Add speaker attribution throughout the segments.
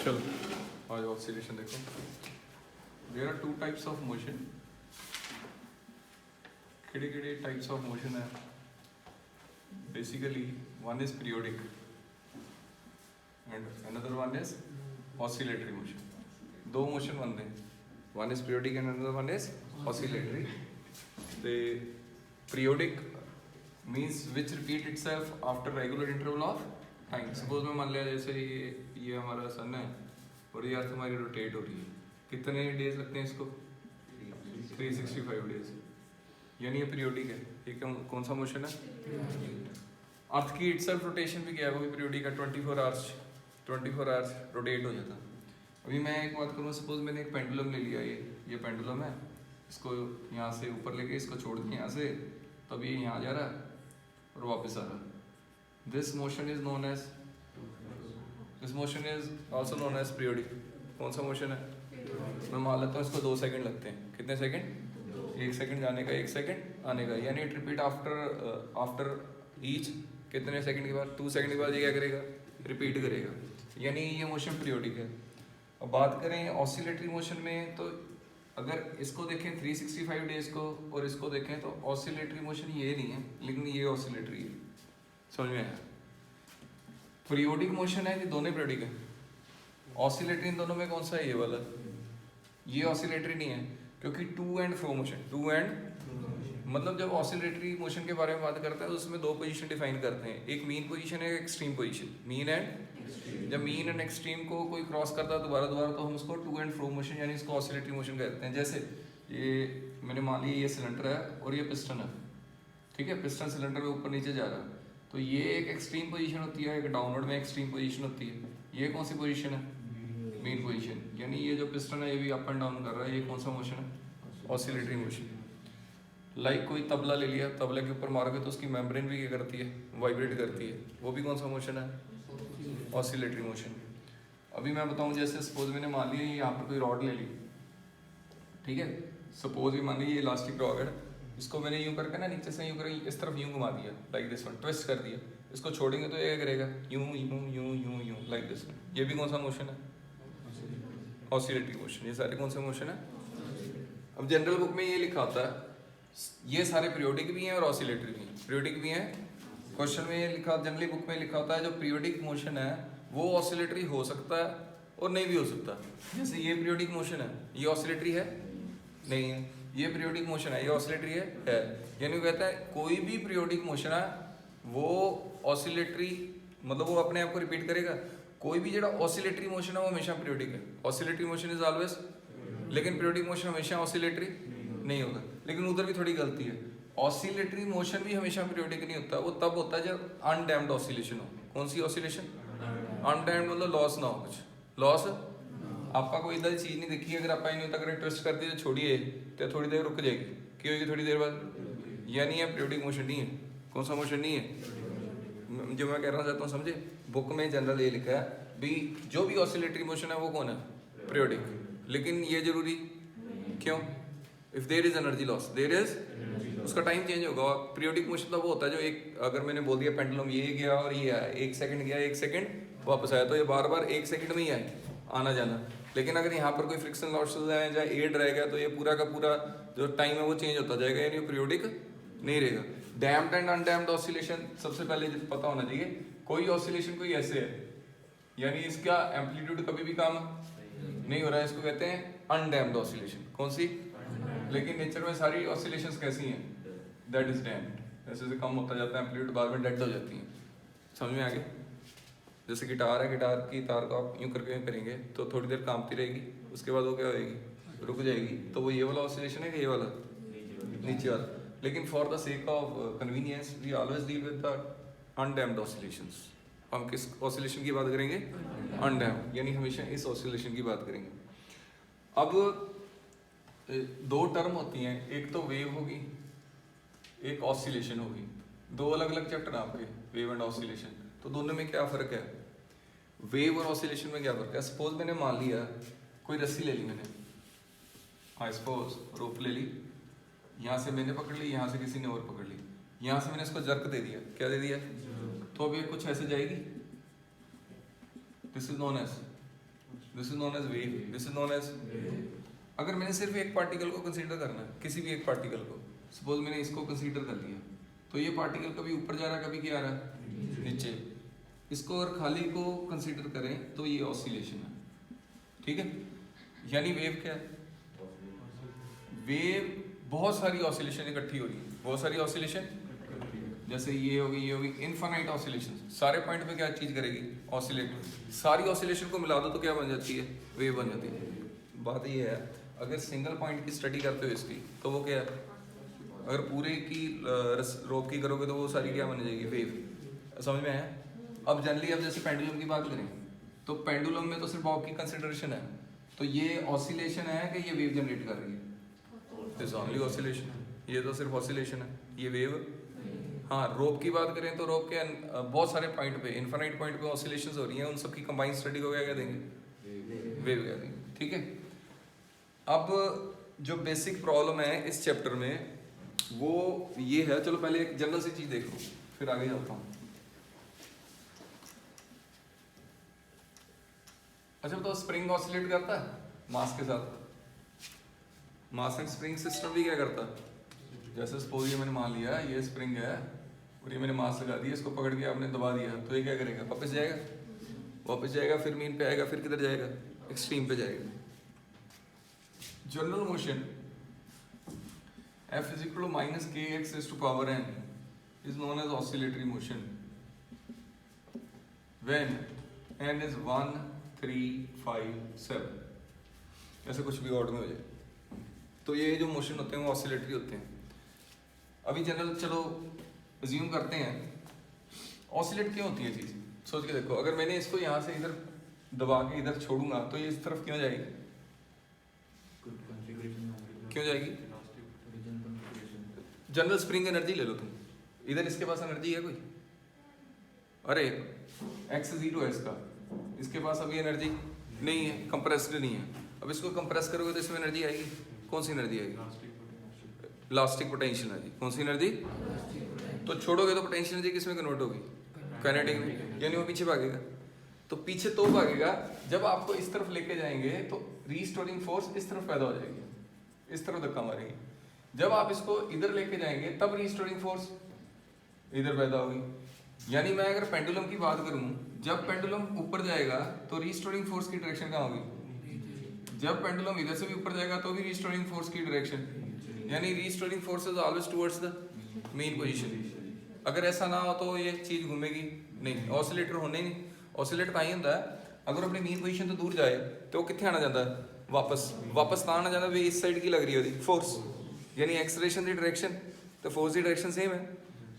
Speaker 1: चलो आज ऑसिलेशन देखो. There are two types of motion. किड़े टाइप्स ऑफ मोशन है. Basically one is periodic and another one is oscillatory motion. दो motion बनते हैं. One is periodic and another one is oscillatory. The periodic means which repeat itself after regular interval of time. Suppose मैं मान लिया जैसे ये हमारा सन है और ये अर्थ हमारी रोटेट हो रही है. कितने डेज लगते हैं इसको? 365 डेज. यानी ये पीरियोडिक है. ये कौन सा मोशन है? अर्थ की इटसेल्फ रोटेशन भी क्या है, वो भी पीरियोडिक है. 24 आवर्स रोटेट हो जाता. अभी मैं एक बात करूँ. सपोज मैंने एक पेंडुलम ले लिया. ये पेंडुलम है. इसको यहाँ से ऊपर लेके इसको छोड़ दिया यहाँ से, तब ये यहाँ जा रहा है और वापस आ रहा है. This motion is also known as periodic. कौन सा मोशन है? मैं मान लेता हूँ इसको 2 सेकंड लगते हैं. कितने सेकंड? 1 सेकंड जाने का, 1 सेकंड आने का. यानी इट रिपीट आफ्टर ईच कितने सेकंड के बाद? 2 सेकंड के बाद ये क्या करेगा? रिपीट करेगा. यानी ये मोशन पीरियोडिक है. अब बात करें ऑसिलेटरी मोशन में, तो अगर इसको देखें 365 डेज को और इसको देखें तो ऑसिलेटरी मोशन ये नहीं है, लेकिन ये ऑसिलेटरी है. समझ में आया? पीरियोडिक मोशन है कि दोनों पीरियोडिक है. ऑसिलेटरी इन दोनों में कौन सा है? ये वाला. ये ऑसिलेटरी नहीं है क्योंकि टू एंड फ्रो मोशन. मतलब जब ऑसिलेटरी मोशन के बारे में बात करते हैं तो उसमें 2 पोजीशन डिफाइन करते हैं. एक मीन पोजीशन है, एक एक्सट्रीम पोजीशन. मीन एंड जब मीन एंड एक्सट्रीम को कोई क्रॉस करता है दोबारा तो हम उसको टू एंड फ्रो मोशन यानी इसको ऑसिलेटरी मोशन कहते हैं. जैसे ये मैंने मान लिया ये सिलेंडर है और ये पिस्टन है. ठीक है, पिस्टन सिलेंडर में ऊपर नीचे जा रहा है. तो ये एक एक्सट्रीम पोजीशन होती है, एक डाउनवर्ड में एक्सट्रीम पोजीशन होती है. ये कौन सी पोजीशन है? Mean position. यानी ये जो पिस्टन है ये भी अप एंड डाउन कर रहा है. ये कौन सा मोशन है? Oscillatory motion. लाइक कोई तबला ले लिया, तबले के ऊपर मारोगे तो उसकी मेम्ब्रेन भी क्या करती है? वाइब्रेट करती है. वो भी कौन सा मोशन है? Oscillatory motion. अभी मैं बताऊं, जैसे सपोज मैंने मान लिया यहाँ पर कोई रॉड ले ली. ठीक है, सपोज ये मान लीजिए ये इलास्टिक रॉड है. इसको मैंने यूं करके ना नीचे से यूं करके इस तरफ यूं घुमा दिया, लाइक दिस वन. ट्विस्ट कर दिया. इसको छोड़ेंगे तो ये करेगा यूं यूं यूं यूं यूं, लाइक दिस वन. ये भी कौन सा मोशन है? Oscillatory motion. ये सारे कौन से मोशन है? अब जनरल बुक में ये लिखा होता है ये सारे पीरियोडिक भी हैं और ऑसिलेटरी भी हैं. पीरियोडिक भी हैं. क्वेश्चन में ये लिखा, जनरली बुक में लिखा होता है जो पीरियोडिक मोशन है वो ऑसिलेटरी हो सकता है और नहीं भी हो सकता. जैसे ये पीरियोडिक मोशन है, ये ऑसिलेटरी है? नहीं है. ये पीरियोडिक मोशन है, ये ऑसिलेटरी है. यानी वो कहता है कोई भी पीरियोडिक मोशन है वो ऑसिलेटरी, मतलब वो अपने आप को रिपीट करेगा. कोई भी जो ऑसिलेटरी मोशन है वो हमेशा पीरियोडिक है. Oscillatory motion is always. लेकिन पीरियोडिक मोशन हमेशा ऑसिलेटरी नहीं होगा. लेकिन उधर भी थोड़ी गलती है. ऑसिलेटरी मोशन भी हमेशा पीरियोडिक नहीं होता. वो तब होता है जब अनडैम्प्ड ऑसिलेशन हो. कौन सी ऑसिलेशन? अनडैम्प्ड मतलब लॉस ना हो. कुछ लॉस आपका कोई इधर चीज नहीं दिखी, अगर आप इन तक ट्विस्ट कर दी तो छोड़िए तो थोड़ी देर रुक जाएगी. क्यों होगी थोड़ी देर बाद? यानी ये पीरियोडिक मोशन नहीं है. कौन सा मोशन नहीं है? जो मैं कहना चाहता हूँ समझे. बुक में जनरल ये लिखा है भी जो भी ऑसिलेटरी मोशन है वो कौन है? पीरियोडिक. लेकिन ये जरूरी क्यों? If there is energy loss there is, उसका टाइम चेंज होगा. पीरियोडिक मोशन तो वो होता है जो एक, अगर मैंने बोल दिया पेंडुलम ये गया और ये आया, 1 सेकंड गया 1 सेकंड वापस आया, तो ये बार बार 1 सेकंड में ही आए आना जाना. लेकिन अगर यहाँ पर कोई फ्रिक्शन लॉसेस है या एयर रह गया तो ये पूरा का पूरा जो टाइम है वो चेंज होता जाएगा. यानी पीरियोडिक नहीं रहेगा. डैम्प्ड एंड अनडैम्प्ड ऑसिलेशन सबसे पहले पता होना चाहिए. कोई ऑसिलेशन कोई ऐसे है यानी इसका एम्पलीट्यूड कभी भी कम नहीं हो रहा है, इसको कहते हैं अनडैम्प्ड ऑसिलेशन. कौन सी? लेकिन नेचर में सारी ऑसिलेशंस कैसी हैं? That is damped. जैसे जैसे कम होता जाता है एम्पलीट्यूड बाद में डेड हो जाती हैं. समझ में आ गया? जैसे गिटार है, गिटार की तार को आप यूं करके करेंगे तो थोड़ी देर कांपती रहेगी, उसके बाद वो क्या होएगी? रुक जाएगी. तो वो ये वाला ऑसिलेशन है कि ये वाला? नीचे वाला. लेकिन for the sake of convenience we always deal with the undamped oscillations. हम किस ऑसिलेशन की बात करेंगे? अनडैम्प्ड. यानी हमेशा इस ऑसिलेशन की बात करेंगे. अब 2 टर्म होती हैं. एक तो वेव होगी, एक ऑसिलेशन होगी. 2 अलग अलग चैप्टर आपके, वेव एंड ऑसिलेशन. तो दोनों में क्या फ़र्क है? वेव और ऑसिलेशन में क्या फ़र्क है? सपोज मैंने मान लिया कोई रस्सी ले ली मैंने. हाँ, सपोज रोप ले ली. यहाँ से मैंने पकड़ ली, यहाँ से किसी ने और पकड़ ली. यहाँ से मैंने इसको जर्क दे दिया. क्या दे दिया? तो अब ये कुछ ऐसे जाएगी. This is known as this is known as wave, this is known as. अगर मैंने सिर्फ एक पार्टिकल को कंसीडर करना है, किसी भी एक पार्टिकल को, सपोज मैंने इसको कंसीडर कर लिया, तो ये पार्टिकल कभी ऊपर जा रहा है, कभी क्या आ रहा है, नीचे। इसको अगर खाली को कंसीडर करें तो ये ऑसिलेशन है, ठीक है। यानी वेव क्या है, वेव बहुत सारी ऑसिलेशन इकट्ठी हो रही है, बहुत सारी ऑसिलेशन, जैसे ये होगी, ये होगी, इनफाइनाइट ऑसिलेशन, सारे पॉइंट पे क्या चीज करेगी, ऑसिलेट। सारी ऑसिलेशन को मिला दो तो क्या बन जाती है, वेव बन जाती है। बात ये है, अगर सिंगल पॉइंट की स्टडी करते हो इसकी, तो वो क्या है, अगर पूरे की रोप की करोगे तो वो सारी क्या बन जाएगी, वेव। समझ में आया। अब जनरली अब जैसे पेंडुलम की बात करें, तो पेंडुलम में तो सिर्फ बॉब की कंसिडरेशन है, तो ये ऑसिलेशन है कि ये वेव जनरेट कर रही है, दिस ओनली ऑसिलेशन है, ये तो सिर्फ ऑसिलेशन है, ये वेव। हाँ, रोप की बात करें तो रोप के बहुत सारे पॉइंट पे, इनफाइनाइट पॉइंट पे ऑसिलेशंस हो रही हैं, उन सब की कंबाइंड स्टडी को क्या देंगे, वेव कह देंगे, ठीक है। अब जो बेसिक प्रॉब्लम है इस चैप्टर में वो ये है, चलो पहले एक जनरल सी चीज देखो फिर आगे जाता हूँ। अच्छा, तो स्प्रिंग ऑसिलेट करता है मास के साथ, मास एंड स्प्रिंग सिस्टम भी क्या करता है। जैसे सपोज ये मैंने मान लिया ये स्प्रिंग है और ये मैंने मास लगा दिया, इसको पकड़ के आपने दबा दिया, तो ये क्या करेगा, वापस जाएगा, वापस जाएगा, फिर मीन पे आएगा, फिर किधर जाएगा, एक्सट्रीम पे जाएगा। General motion F is equal to minus kx raised to power n is known as oscillatory motion when n is 1, 3, 5, 7, ऐसे कुछ भी ऑर्डर में हो जाए, तो ये जो मोशन होते हैं वो ऑसिलेटरी होते हैं। अभी जनरल चलो अज्यूम करते हैं, ऑसिलेट क्यों होती है चीज़, सोच के देखो। अगर मैंने इसको यहाँ से इधर दबा के इधर छोड़ूंगा तो ये इस तरफ क्यों जाएगी, क्यों जाएगी। जनरल स्प्रिंग एनर्जी ले लो तुम, इधर इसके पास एनर्जी है कोई, अरे x जीरो है इसका, इसके पास अभी एनर्जी नहीं है, कंप्रेस्ड नहीं है। अब इसको कंप्रेस करोगे तो इसमें एनर्जी आएगी, कौन सी एनर्जी आएगी, इलास्टिक पोटेंशियल एनर्जी। कौन सी एनर्जी, तो छोड़ोगे तो पोटेंशियल एनर्जी किस में कन्वर्ट होगी, काइनेटिक में, यानी वो पीछे भागेगा। तो पीछे तो भागेगा, जब आपको इस तरफ लेके जाएंगे तो रीस्टोरिंग फोर्स इस तरफ पैदा हो जाएगी, इस तरफ धक्का मारेगी। जब आप इसको इधर लेके जाएंगे तब रीस्टोरिंग फोर्स इधर पैदा होगी। यानी मैं अगर पेंडुलम की बात करूं, जब पेंडुलम ऊपर जाएगा तो रीस्टोरिंग फोर्स की डायरेक्शन कहाँ होगी, जब पेंडुलम इधर से भी ऊपर जाएगा तो भी रीस्टोरिंग फोर्स की डायरेक्शन, यानी restoring force is always towards the main position. अगर ऐसा ना हो तो ये चीज घूमेगी नहीं, ऑसिलेटर होने ही नहीं। ऑसिलेटर का ही होता है, अगर अपनी मेन पोजीशन तो दूर जाए तो वो कितने आना जाता है, वापस, वापस ना आना जाता है, इस साइड की लग रही होती फोर्स, यानी एक्सेलरेशन की डायरेक्शन, तो फोर्स की डायरेक्शन सेम है,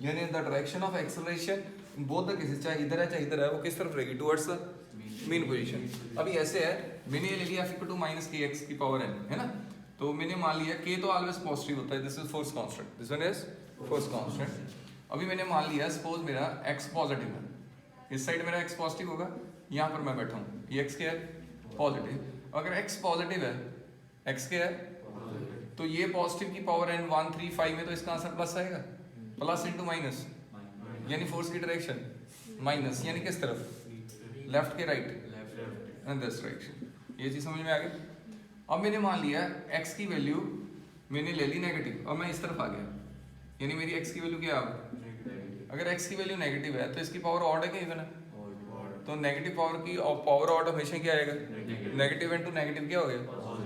Speaker 1: यानी the direction of acceleration both the cases, चाहे इधर है चाहे इधर है, वो किस तरफ रहेगी, टुवर्ड्स द मेन पोजीशन। अभी ऐसे है, मैंने ये ले लिया F = माइनस के एक्स की पावर n, है ना, तो मैंने मान लिया k तो ऑलवेज पॉजिटिव होता है, this is force constant, this one is force constant. अभी मैंने मान लिया सपोज मेरा x पॉजिटिव है, इस साइड मेरा x पॉजिटिव होगा, यहाँ पर मैं बैठा हूँ, ये x क्या है, पॉजिटिव। अगर x पॉजिटिव है, x क्या है, तो ये पॉजिटिव की पावर n 1, 3, 5 में, तो इसका आंसर प्लस आएगा, प्लस इंटू माइनस, यानी फोर्स की डायरेक्शन माइनस, यानी किस तरफ, लेफ्ट के राइट, एंड दिस डायरेक्शन। ये चीज समझ में आ गई। अब मैंने मान लिया x की वैल्यू मैंने ले ली नेगेटिव, और मैं इस तरफ आ गया, यानी मेरी x की वैल्यू क्या है, अगर x की वैल्यू नेगेटिव है तो इसकी पावर ऑड है क्या इवन है, तो नेगेटिव पावर की पावर ऑड हमेशा क्या आएगा, नेगेटिव इनटू नेगेटिव क्या हो गया,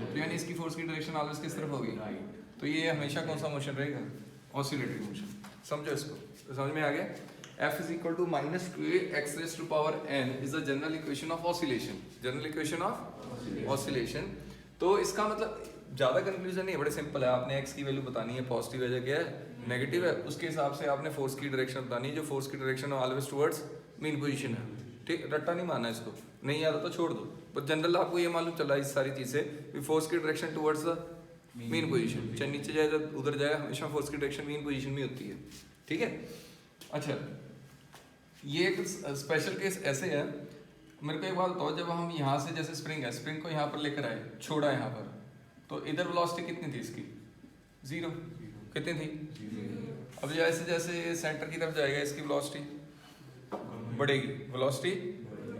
Speaker 1: तो यानी इसकी फोर्स की डायरेक्शन ऑलवेज किस तरफ होगी, तो ये हमेशा कौन सा मोशन रहेगा, ऑसिलेटरी मोशन। समझो इसको, तो समझ में आ गया। F is equal to minus kx raised to power n is the general equation of oscillation, general equation of oscillation। तो इसका मतलब ज़्यादा कंफ्यूजन नहीं है, बड़े सिंपल है। आपने x की वैल्यू बतानी है, पॉजिटिव है क्या है, नेगेटिव है, उसके हिसाब से आपने फोर्स की डायरेक्शन बतानी है, जो फोर्स की direction always towards mean position है। ठीक, रट्टा नहीं मानना इसको, नहीं आता तो छोड़ दो, पर जनरल आपको ये मालूम चला इस सारी चीज़ से कि फोर्स की direction towards the main position, चाहे नीचे जाए जब उधर जाए, हमेशा फोर्स की डायरेक्शन मेन पोजीशन में होती है। ठीक है, अच्छा ये एक स्पेशल केस ऐसे है, मेरे को एक बात बताओ, जब हम यहाँ से जैसे स्प्रिंग है, स्प्रिंग को यहाँ पर लेकर आए, छोड़ा यहाँ पर, तो इधर वेलोसिटी कितनी थी इसकी, 0, कितनी थी। अब जैसे जैसे सेंटर की तरफ जाएगा इसकी वेलोसिटी बढ़ेगी, वेलोसिटी,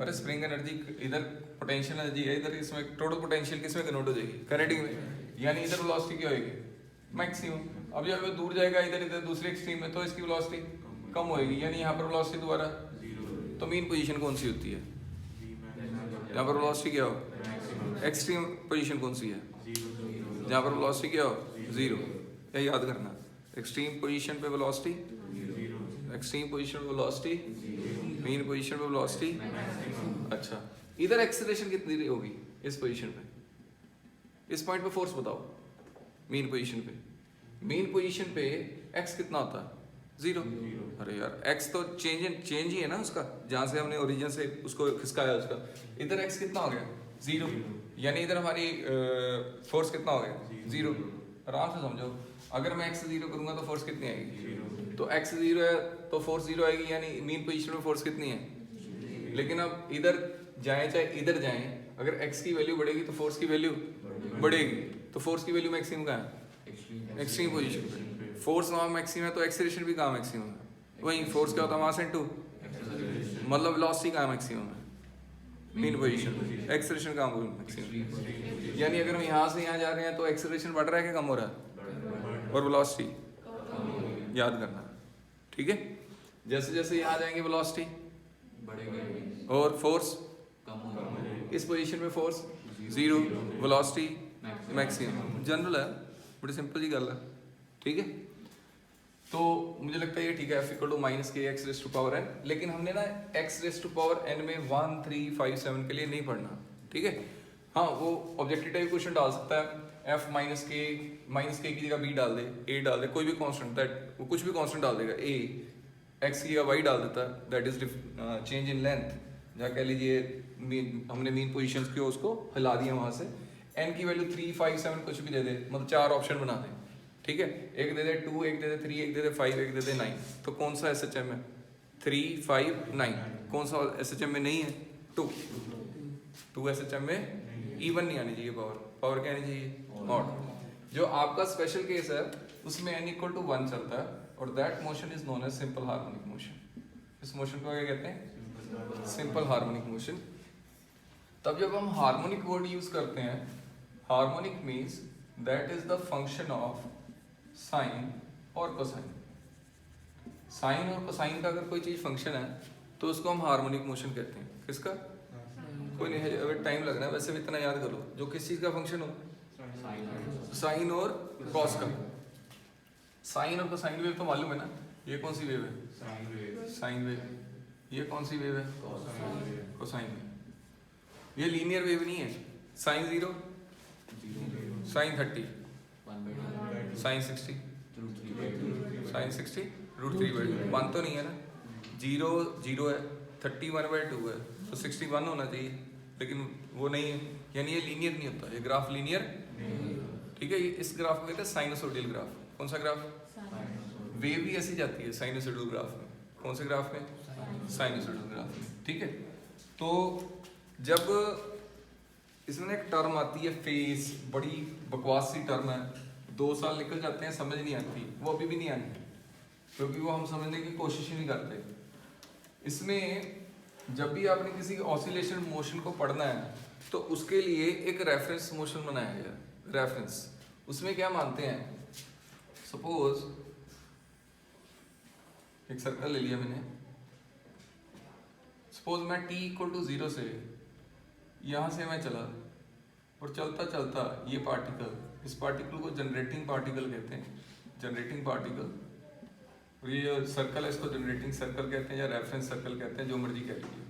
Speaker 1: अरे स्प्रिंग एनर्जी इधर पोटेंशियल एनर्जी है इधर, इसमें टोटल पोटेंशियल किसमें कन्वर्ट हो जाएगी, काइनेटिक में, यानी इधर वेलोसिटी क्या होगी, मैक्सिमम। अब जब दूर जाएगा इधर इधर दूसरे एक्सट्रीम में तो इसकी वेलोसिटी कम होएगी, यानी यहाँ पर वेलोसिटी दोबारा, तो मीन पोजीशन कौन सी होती है, यहाँ पर वेलोसिटी क्या हो, एक्सट्रीम पोजीशन कौन सी है, जहाँ पर वेलोसिटी क्या हो, जीरो। ये याद करना, एक्सट्रीम पोजीशन पे वेलोसिटी, एक्सट्रीम पोजीशन पे वेलोसिटी, मीन पोजीशन पे वेलोसिटी। अच्छा, इधर एक्सेलरेशन कितनी होगी इस पोजीशन पे, इस पॉइंट पे फोर्स बताओ, मीन पोजीशन पे, मीन पोजीशन पे एक्स कितना होता है, जीरो। अरे यार एक्स तो चेंज ही है ना उसका, जहाँ से हमने ओरिजिन से उसको खिसकाया उसका, इधर एक्स कितना हो गया, जीरो, यानी इधर हमारी फोर्स कितना हो गया, जीरो। आराम से समझो, अगर मैं एक्स जीरो करूंगा तो फोर्स कितनी आएगी, तो एक्स जीरो है तो फोर्स जीरो आएगी, यानी मीन पोजीशन में फोर्स कितनी है। लेकिन अब इधर जाए चाहे इधर जाए, अगर एक्स की वैल्यू बढ़ेगी तो फोर्स की वैल्यू बढ़ेगी, तो फोर्स की वैल्यू मैक्सिमम कहाँ है, एक्सट्रीम पोजीशन पे। फोर्स वहाँ मैक्सिमम है तो एक्सेलरेशन भी कहाँ मैक्सिमम है, वहीं फोर्स क्या होता है, मास इनटू, मतलब वेलोसिटी कहाँ मैक्सिमम है, मीन पोजीशन पे, एक्सेलरेशन कहाँ मैक्सिमम। यानी अगर हम यहाँ से यहाँ जा रहे हैं तो एक्सेलरेशन बढ़ रहा है कि कम हो रहा है, और वेलोसिटी याद करना, ठीक है। जैसे जैसे यहाँ जाएंगे वेलोसिटी बढ़ेगी और फोर्स कम, इस पोजीशन में force zero, velocity maximum. General है, बड़ी सिंपल जी गल है, ठीक है। तो मुझे लगता है ये ठीक है, f equal to minus k x raise to power n, लेकिन हमने ना x raise to power n में 1 3 5 7 के लिए नहीं पढ़ना, ठीक है। हाँ, वो ऑब्जेक्टिव टाइप क्वेश्चन डाल सकता है, f माइनस के की जगह b डाल दे, a डाल दे, कोई भी कांस्टेंट, दैट वो कुछ भी कांस्टेंट डाल देगा, a x की जगह y डाल देता है, that is change in length, जहाँ कह लीजिए हमने मीन पोजीशंस की उसको हिला दिया वहाँ से, n की वैल्यू 3 5 7 कुछ भी दे दे, मतलब 4 ऑप्शन बना दे, ठीक है। एक दे दे 2, एक दे दे 3, एक दे दे 5, एक दे दे 9, तो कौन सा SHM है, 3 5 9, कौन सा SHM में नहीं है, 2 SHM में इवन नहीं आनी चाहिए, पावर क्या आनी चाहिए, ऑड। जो आपका स्पेशल केस है उसमें n इक्वल टू 1 चलता है, और that motion is known as simple harmonic motion. इस मोशन को क्या कहते हैं, सिंपल हार्मोनिक मोशन। तब जब हम हार्मोनिक वर्ड यूज करते हैं, harmonic means that is the function of sine और कोसाइन। साइन और कोसाइन का अगर कोई चीज फंक्शन है तो उसको हम हार्मोनिक मोशन कहते हैं। किसका, कोई नहीं है, अगर टाइम लग रहा है, वैसे भी इतना याद करो, जो किस चीज का फंक्शन हो, साइन और कॉस का। साइन और कोसाइन वेव तो मालूम है ना, ये कौन सी वेव है, साइन वेव, ये कौन सी वेव है, कोसाइन वेव। ये लीनियर वेव नहीं है, साइन 0, साइन 30, साइन 60, साइन 60 √3/2, 1 तो नहीं है ना, 0 0 है, 30 1/2 है, तो 61 होना चाहिए, लेकिन वो नहीं है, यानी ये लीनियर नहीं होता, ये ग्राफ लीनियर, ठीक है। इस ग्राफ को कहते हैं साइनोसोडियल ग्राफ। कौन सा ग्राफ, वेव भी ऐसी जाती है साइनोसोडियल ग्राफ में, कौन से ग्राफ में, साइनोसोडियल ग्राफ में, ठीक है। तो जब इसमें एक टर्म आती है फेज, बड़ी बकवास सी टर्म है, 2 साल निकल जाते हैं, समझ नहीं आती, वो अभी भी नहीं आनी, क्योंकि वो हम समझने की कोशिश ही नहीं करते। इसमें जब भी आपने किसी ऑसिलेशन मोशन को पढ़ना है तो उसके लिए एक रेफरेंस मोशन बनाया गया, रेफरेंस। उसमें क्या मानते हैं, सपोज एक सर्कल ले लिया मैंने, सपोज मैं t इक्वल टू 0 से यहाँ से मैं चला, और चलता चलता ये पार्टिकल, इस पार्टिकल को जनरेटिंग पार्टिकल कहते हैं, जनरेटिंग पार्टिकल, और ये जो सर्कल है इसको जनरेटिंग सर्कल कहते हैं या रेफरेंस सर्कल कहते हैं, जो मर्जी कह लीजिए।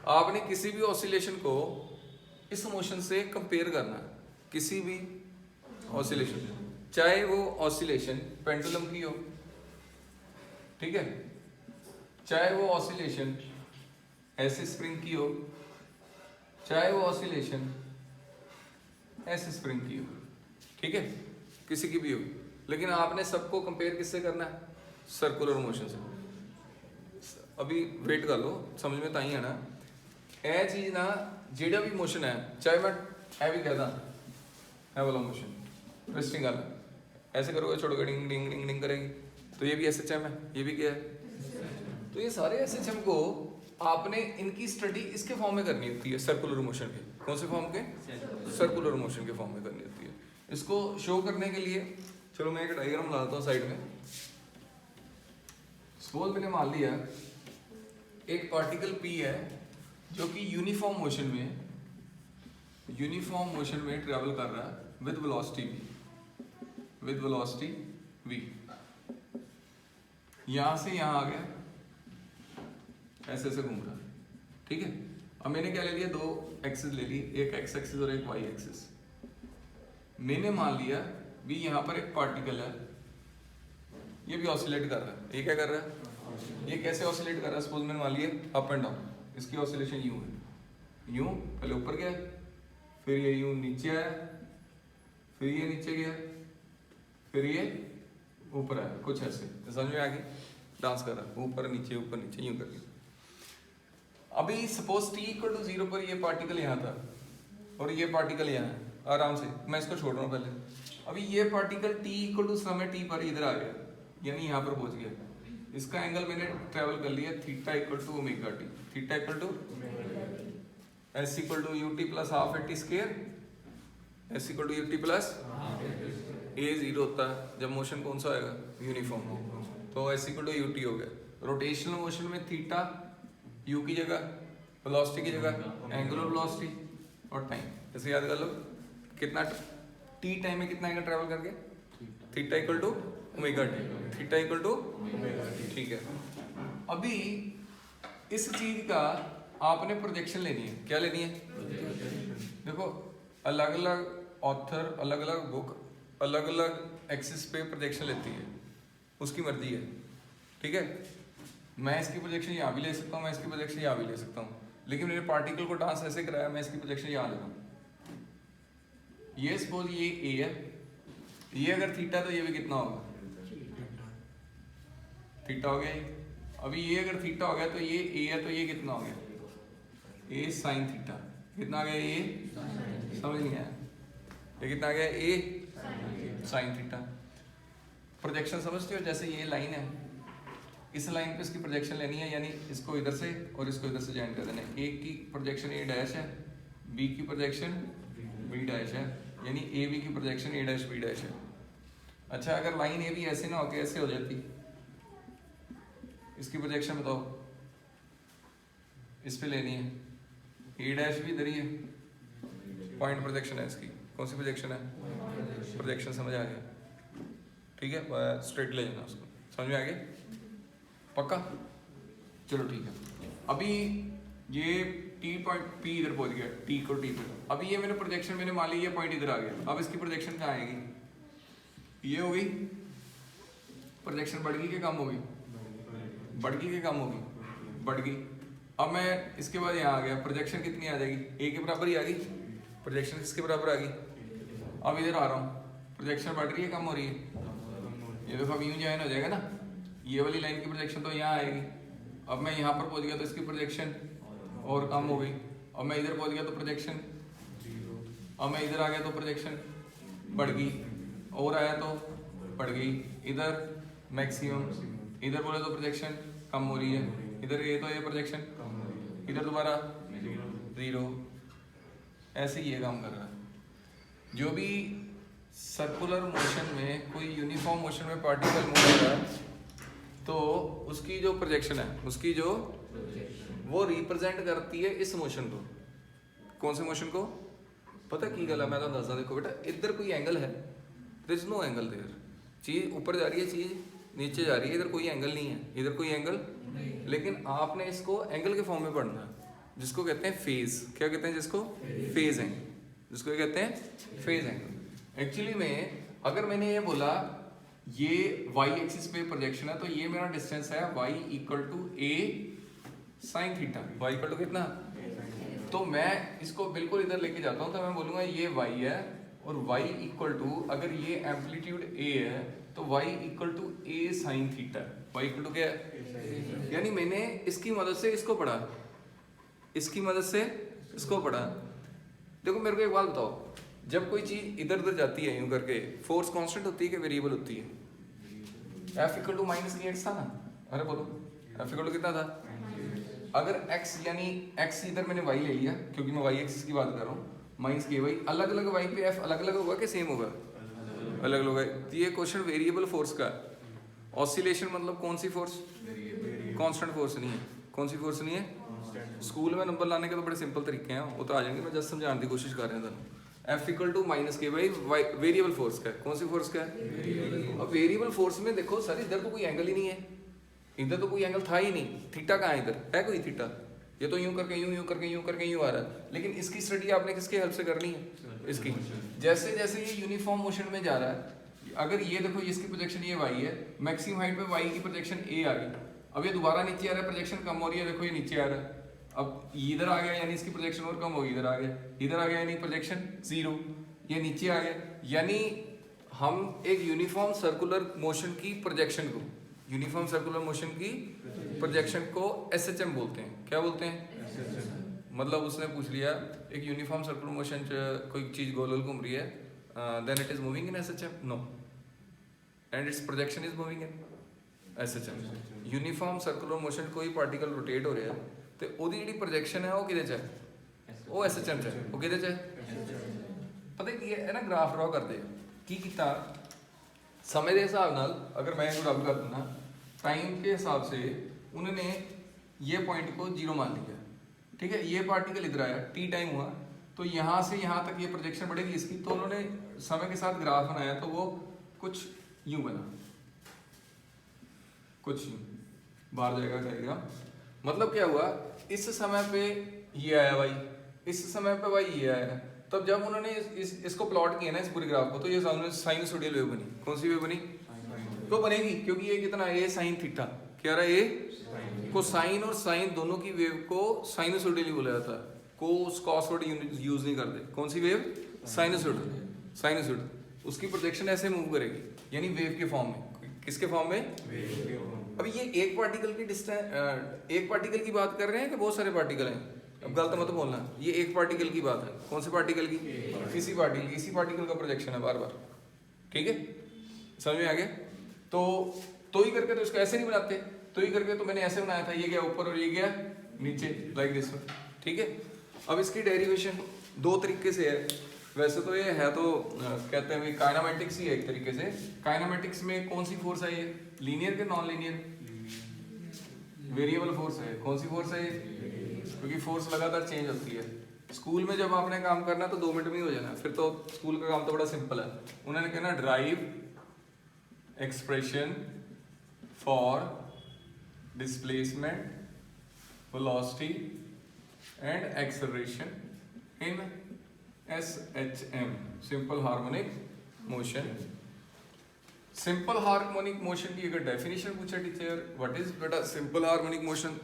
Speaker 1: आपने किसी भी ऑसिलेशन को इस मोशन से कंपेयर करना है, किसी भी ऑसिलेशन, चाहे वो ऑसिलेशन पेंडुलम की हो, ठीक है, चाहे वो ऑसिलेशन ऐसे स्प्रिंग की हो, चाहे वो ऑसिलेशन ऐसे स्प्रिंग की हो, ठीक है, किसी की भी हो, लेकिन आपने सबको कंपेयर किससे करना है, सर्कुलर मोशन से। अभी वेट कर लो, समझ में ताई है ना, ए चीज ना जेड़ा भी मोशन है, चाहे मैं ए भी कहता है वाला मोशन, ट्विस्टिंग वाला, ऐसे करोगे छोड़ोगे डिंग डिंग डिंग डिंग करेगी, तो ये भी SHM है, ये भी क्या है, तो ये सारे SHM को आपने इनकी स्टडी इसके फॉर्म में करनी होती है, सर्कुलर मोशन के। कौन से फॉर्म के? सर्कुलर मोशन के फॉर्म में करनी होती है। इसको शो करने के लिए चलो मैं एक डायग्राम बनाता हूँ साइड में। सपोज मैंने मान लिया एक पार्टिकल P है जो कि यूनिफॉर्म मोशन में ट्रेवल कर रहा है विद वेलोसिटी v। यहां से यहां आ गया, ऐसे ऐसे घूम रहा है, ठीक है। अब मैंने क्या ले लिया, दो एक्सिस ले ली, एक एक्स एक्सिस और एक वाई एक्सिस। मैंने मान लिया भी यहाँ पर एक पार्टिकल है, ये भी ऑसिलेट कर रहा है। ये क्या कर रहा है? ये कैसे ऑसिलेट कर रहा है? सपोज मैंने मान लिया अप एंड डाउन, इसकी ऑसिलेशन यूं है, यूं पहले ऊपर गया, फिर ये यूं नीचे आया, फिर ये नीचे गया, फिर ये ऊपर आया, कुछ ऐसे। समझ में आ गई? डांस कर रहा है, ऊपर नीचे यूं करके। अभी सपोज t=0 पर ये पार्टिकल यहाँ था और ये पार्टिकल यहाँ है, आराम से मैं इसको छोड़ रहा हूँ पहले। अभी ये पार्टिकल t समय t पर इधर आ गया, यानी यहाँ पर पहुंच गया। इसका एंगल मैंने ट्रेवल कर लिया θ=ωt, s=ut + ½ at², s=ut + a 0 होता है जब मोशन कौन सा आएगा? यूनिफॉर्म, तो s=ut हो गया। रोटेशनल मोशन में थीटा u की जगह, वेलोसिटी की जगह एंगुलर वेलोसिटी और टाइम। ऐसे याद कर लो कितना t टाइम में कितना एंगल ट्रेवल करके, θ=ωt, ठीक है। अभी इस चीज का आपने प्रोजेक्शन लेनी है। क्या लेनी है? देखो अलग अलग ऑथर, अलग अलग बुक, अलग अलग एक्सिस पे प्रोजेक्शन लेती है, उसकी मर्जी है, ठीक है। मैं इसकी प्रोजेक्शन यहाँ भी ले सकता हूँ, मैं इसकी प्रोजेक्शन यहाँ भी ले सकता हूँ, लेकिन मेरे पार्टिकल को डांस ऐसे कराया, मैं इसकी प्रोजेक्शन यहाँ ले रहा हूँ। ये सपोज ये ए है, ये अगर थीटा तो ये भी कितना होगा? थीटा हो गया ये। अभी ये अगर थीटा हो गया तो ये ए है, तो ये कितना हो गया? ए साइन थीटा। कितना आ गया ये? समझ नहीं आया? ये कितना आ गया? ए साइन थीटा। प्रोजेक्शन समझते हो? जैसे ये लाइन है, इस लाइन पे इसकी प्रोजेक्शन लेनी है, यानी इसको इधर से और इसको इधर से ज्वाइन कर देना है। ए की प्रोजेक्शन ए डैश है, बी की प्रोजेक्शन बी डैश है, यानी ए बी की प्रोजेक्शन ए डैश बी डैश है। अच्छा, अगर लाइन ए बी ऐसे ना होके ऐसे हो जाती, इसकी प्रोजेक्शन बताओ, इस पे लेनी है। ए डैश भी इधर ही है, पॉइंट प्रोजेक्शन है इसकी। कौन सी प्रोजेक्शन है? प्रोजेक्शन समझ आ गया, ठीक है। स्ट्रेट ले जाना उसको, समझ में आ गया? पक्का? चलो ठीक है। अभी ये टी पॉइंट पी इधर पहुंच गया, टी को टी पे। अभी ये मैंने प्रोजेक्शन मैंने मान ली ये पॉइंट इधर आ गया। अब इसकी प्रोजेक्शन कहाँ आएगी? ये हो गई प्रोजेक्शन, बढ़ गई कि कम हो गई? बढ़ गई कि कम होगी? बढ़ गई। अब मैं इसके बाद यहाँ आ गया, प्रोजेक्शन कितनी आ जाएगी? ए के बराबर ही आ गई। प्रोजेक्शन किसके बराबर आ गई? अब इधर आ रहा हूँ, प्रोजेक्शन बढ़ रही है कम हो रही है? ये देखो अब यूं ज्वाइन हो जाएगा ना, ये वाली लाइन की प्रोजेक्शन तो यहाँ आएगी। अब मैं यहाँ पर पहुँच गया तो इसकी प्रोजेक्शन और कम हो गई। अब मैं इधर पहुँच गया तो प्रोजेक्शन, अब मैं इधर आ गया तो प्रोजेक्शन बढ़ गई, और आया तो बढ़ गई। इधर मैक्सिमम, इधर बोले तो प्रोजेक्शन कम हो रही है। इधर ये तो ये प्रोजेक्शन, इधर दोबारा जीरो। ऐसे ही ये काम कर रहा है। जो भी सर्कुलर मोशन में, कोई यूनिफॉर्म मोशन में पार्टिकल मूव हो रहा है, तो उसकी जो प्रोजेक्शन है, उसकी जो वो रिप्रेजेंट करती है इस मोशन को। कौन से मोशन को? पता की गल है, मैं तो दसदा। देखो बेटा, इधर कोई एंगल है, there is no angle there. चीज ऊपर जा रही है, चीज नीचे जा रही है, इधर कोई एंगल नहीं है, इधर कोई एंगल नहीं। लेकिन आपने इसको एंगल के फॉर्म में पढ़ना है, जिसको कहते हैं फेज। क्या कहते हैं जिसको? Phase angle. जिसको कहते हैं फेज एंगल। एक्चुअली में अगर मैंने ये बोला ये y एक्सिस पे प्रोजेक्शन है, तो ये मेरा डिस्टेंस है y = a sin theta. y = कितना? तो मैं इसको बिल्कुल इधर लेके जाता हूँ, तो मैं बोलूँगा ये y है, और y = अगर ये एम्पलीट्यूड a है तो y = a sin theta. y = क्या है? यानी मैंने इसकी मदद से इसको पढ़ा, इसकी मदद से इसको पढ़ा। देखो मेरे को एक बात बताओ, जब कोई चीज इधर उधर जाती है यूं करके, फोर्स कांस्टेंट होती है कि वेरिएबल होती है? F = -8 था ना? अरे बोलो, F = कितना था? अगर x यानी x इधर मैंने y ले लिया क्योंकि मैं y एक्सिस की बात कर रहा हूँ, माइनस के वाई अलग अलग y पे f अलग अलग होगा कि सेम होगा? अलग अलग होगा। तो ये क्वेश्चन वेरिएबल फोर्स का। ऑसिलेशन मतलब कौन सी फोर्स? कांस्टेंट फोर्स नहीं है। कौन सी फोर्स नहीं है? स्कूल में नंबर लाने के तो बड़े सिंपल तरीके हैं, वो तो आ जाएंगे, मैं जस्ट समझाने की कोशिश कर रहे हैं दोनों। F इक्वल टू माइनस के बाई वेरिएबल फोर्स का है। कौन सी फोर्स का है? अब वेरिएबल फोर्स में देखो सर इधर तो कोई एंगल ही नहीं है, इधर तो कोई एंगल था ही नहीं, थीटा कहाँ है? इधर है कोई थीटा? ये तो यूं करके यूं, यूं करके यूं करके यूं आ रहा है। लेकिन इसकी स्टडी आपने किसके हेल्प से करनी है? इसकी। जैसे जैसे ये यूनिफॉर्म मोशन में जा रहा है, अगर ये देखो इसकी प्रोजेक्शन ये y है, मैक्सिमम हाइट पे y की प्रोजेक्शन a आ गई। अब ये दोबारा नीचे आ रहा है, प्रोजेक्शन कम हो रही है, देखो ये नीचे आ रहा है। अब इधर आ गया यानी इसकी प्रोजेक्शन और कम होगी, इधर आ गया, इधर आ गया यानी प्रोजेक्शन जीरो, ये नीचे आ गया। यानी हम एक यूनिफॉर्म सर्कुलर मोशन की प्रोजेक्शन को, यूनिफॉर्म सर्कुलर मोशन की प्रोजेक्शन को SHM बोलते हैं। क्या बोलते हैं? मतलब उसने पूछ लिया एक यूनिफॉर्म सर्कुलर मोशन कोई चीज गोल गोल घूम रही है, then it is moving in SHM? No, and its projection is moving in SHM। Uniform circular motion कोई पार्टिकल रोटेट हो रहा है तो ਉਹਦੀ ਜਿਹੜੀ ਪ੍ਰੋਜੈਕਸ਼ਨ ਹੈ ਉਹ ਕਿਹਦੇ ਚ ਹੈ? ਉਹ SHM ਚ ਹੈ। ਉਹ ਕਿਹਦੇ ਚ ਹੈ? ਪਤਾ ਕੀ ਹੈ ਨਾ, ਗ੍ਰਾਫ ਡਰਾ ਕਰਦੇ ਕੀ ਕੀਤਾ समय के हिसाब नाल, अगर मैं इसको रब कर दूँ टाइम के हिसाब से उन्होंने ये पॉइंट को जीरो मान लिया, ठीक है। ये पार्टिकल इधर आया, टी टाइम हुआ, तो यहाँ से यहाँ तक ये प्रोजेक्शन बढ़ेगी इसकी। तो उन्होंने समय के साथ ग्राफ बनाया, तो वो कुछ यूं बना, कुछ यूं बाहर जाएगा डायग्राम। मतलब क्या हुआ, इस समय पे ये आया भाई, इस समय पे भाई ये आया। तब जब उन्होंने इसको प्लॉट किया ना इस पूरे ग्राफ को, तो ये साइनसोइडल वेव बनी। कौन सी वेव बनी? तो बनेगी क्योंकि ये कितना है, ये साइन थीटा, क्या रहा ये को साइन, और साइन दोनों की वेव को साइनसोइडल ही बोला जाता है। कोस कॉस वर्ड यूज नहीं करते। कौन सी वेव? साइनसोइडल। साइनसोइडल उसकी प्रोजेक्शन ऐसे मूव करेगी, यानी वेव के फॉर्म में। किसके फॉर्म में? अब ये एक पार्टिकल की डिस्टेंस, एक पार्टिकल की बात कर रहे हैं कि बहुत सारे पार्टिकल हैं? अब गलत मत बोलना, ये एक पार्टिकल की बात है। कौन से पार्टिकल की? किसी पार्टिकल, इसी पार्टिकल का प्रोजेक्शन है बार बार, ठीक है। समझ में आ गया? तो ही करके तो इसको ऐसे नहीं बनाते, तो ही करके तो मैंने ऐसे बनाया था, ये गया ऊपर और ये गया नीचे, लाइक दिस, ठीक है। अब इसकी डेरिवेशन दो तरीके से है। वैसे तो ये है तो कहते हैं काइनेमेटिक्स ही है एक तरीके से। काइनेमेटिक्स में कौन सी फोर्स है ये? लीनियर के नॉन लीनियर? वेरिएबल फोर्स है। कौन सी फोर्स है ये? क्योंकि फोर्स लगातार चेंज होती है। स्कूल में जब आपने काम करना तो 2 मिनट में ही हो जाना, फिर तो स्कूल का काम तो बड़ा सिंपल है। उन्होंने कहना drive expression for displacement, velocity and acceleration in SHM, simple harmonic motion. Simple harmonic motion की अगर डेफिनेशन पूछा टीचर, व्हाट इज बेटा सिंपल हार्मोनिक मोशन,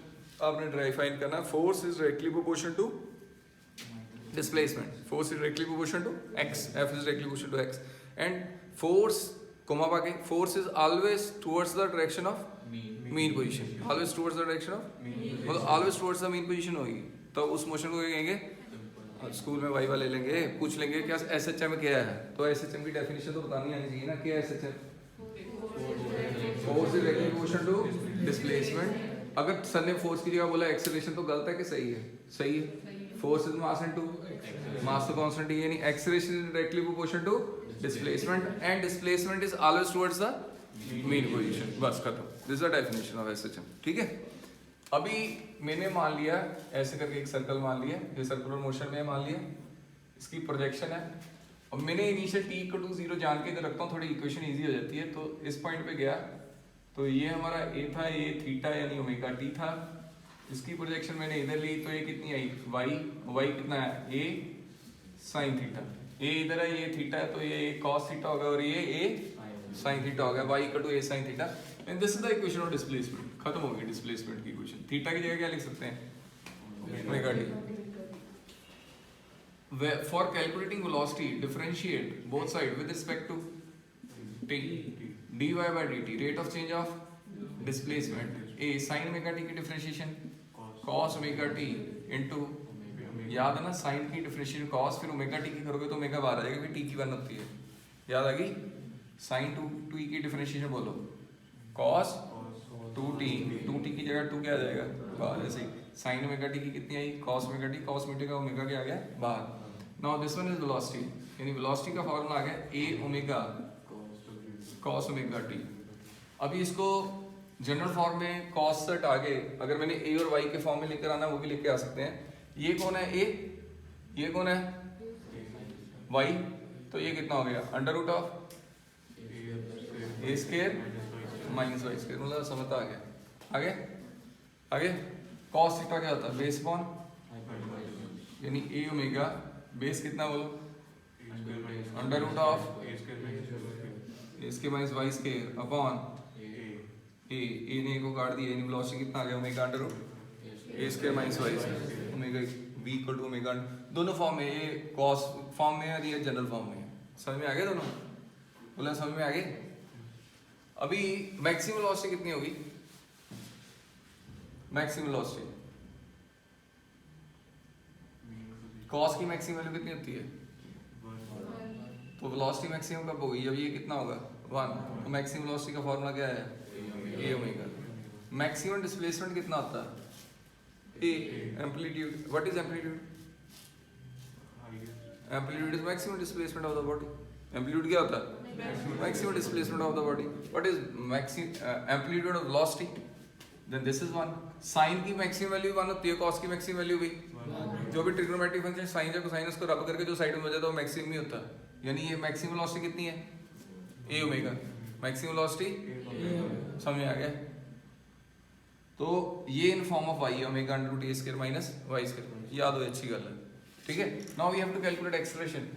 Speaker 1: आपने डिफाइन करना force is directly proportional to displacement. Force is directly proportional to x, F is directly proportional to x, and force comma पाके force is always towards the direction of mean position. Always towards the direction of, मतलब always towards the mean position होगी। तो उस motion को क्या कहेंगे? School में viva ले लेंगे, पूछ लेंगे क्या SHM क्या है, तो SHM की डेफिनेशन तो बतानी आनी चाहिए ना। क्या है SHM? Force is directly proportional to displacement. अगर सर ने फोर्स की जगह बोला एक्सेलरेशन, तो गलत है कि सही है? सही है। Force is mass into mass, तो कांस्टेंट है, यानी acceleration is directly proportional to displacement, and displacement is always towards the mean position. बस खत्म, this is the definition of SHM, ठीक है। अभी मैंने मान लिया ऐसे करके एक सर्कल मान लिया, ये सर्कुलर मोशन में मान लिया, इसकी प्रोजेक्शन है। अब मैंने इनिशियल t इक्वल टू 0 जान के इधर रखता हूँ, थोड़ी इक्वेशन इजी हो जाती है। तो इस पॉइंट पे गया, तो ये हमारा a था, ये थीटा यानी ओमेगा t था। इसकी प्रोजेक्शन मैंने इधर ली, तो ये कितनी आई? y कितना है? a sine theta. a इधर है, ये थीटा है, तो ये cos थीटा होगा, और ये a साइन थीटा होगा। y equal to a sine theta, and this is the equation of displacement. खत्म हो गई डिस्प्लेसमेंट की इक्वेशन। थीटा की जगह क्या लिख सकते हैं? Omega t। For calculating velocity, differentiate both sides with respect to t, dy by dt, rate of change of displacement, a sin omega t की differentiation cos omega t into, याद है ना sin की differentiation cos, फिर omega t की करोगे तो omega बाहर आ जाएगा, फिर t की 1 होती है, याद आ गई? sin 2t की differentiation बोलो, cos 2t, 2t की जगह 2 क्या आ जाएगा? बाहर, ऐसे ही साइन ओमेगा टी की कितनी आई cos omega T, cos omega omega क्या आ गया बाहर। Now this one is velocity, यानी वेलोसिटी का फॉर्मूला आ गया A omega cos omega T. अभी इसको जनरल फॉर्म में कॉस सेट आगे अगर मैंने ए और वाई के फॉर्म में लेकर आना वो भी लेके आ सकते हैं। ये कौन है ए, ये कौन है वाई, तो ये कितना हो गया under root of A square minus Y square, मतलब समझता आ गया। आगे आगे कॉस थीटा क्या होता है बेस अपॉन, यानी ए ओमेगा बेस कितना बोलो under root of A square minus Y square upon A ने को काट दिया, यानी वेलोसिटी कितना आ गया omega under root A square minus Y square, omega v equal to omega, दोनों फॉर्म में, ये कॉस फॉर्म में है और ये जनरल फॉर्म में है। समझ में आ गया दोनों, बोला समझ में आ गए। अभी मैक्सिमम वेलोसिटी कितनी होगी, मैक्सिमम वेलोसिटी कॉस की मैक्सिमम वैल्यू कितनी होती है, तो वेलोसिटी मैक्सिमम कब होगी जब ये कितना होगा 1, तो मैक्सिमम वेलोसिटी का फॉर्मूला क्या है ए ओमेगा। मैक्सिमम डिस्प्लेसमेंट कितना होता है A, amplitude, what is amplitude, amplitude is maximum displacement of the body. Amplitude क्या होता है maximum displacement of the body. What is maximum amplitude of velocity, then this is 1। Sine की maximum value 1 होती है, cos की maximum value भी, जो भी ट्रिग्नोमेट्रिक फंक्शन साइन या कोसाइन उसको रब करके जो साइड में बचा तो वो मैक्सिमम ही होता है, यानी ये मैक्सिमम वेलोसिटी कितनी है ए ओमेगा, मैक्सिमम वेलोसिटी समझ में आ गया। तो ये in form of y omega under root A square minus Y square, याद हो अच्छी गल है, ठीक है। Now we have to calculate acceleration.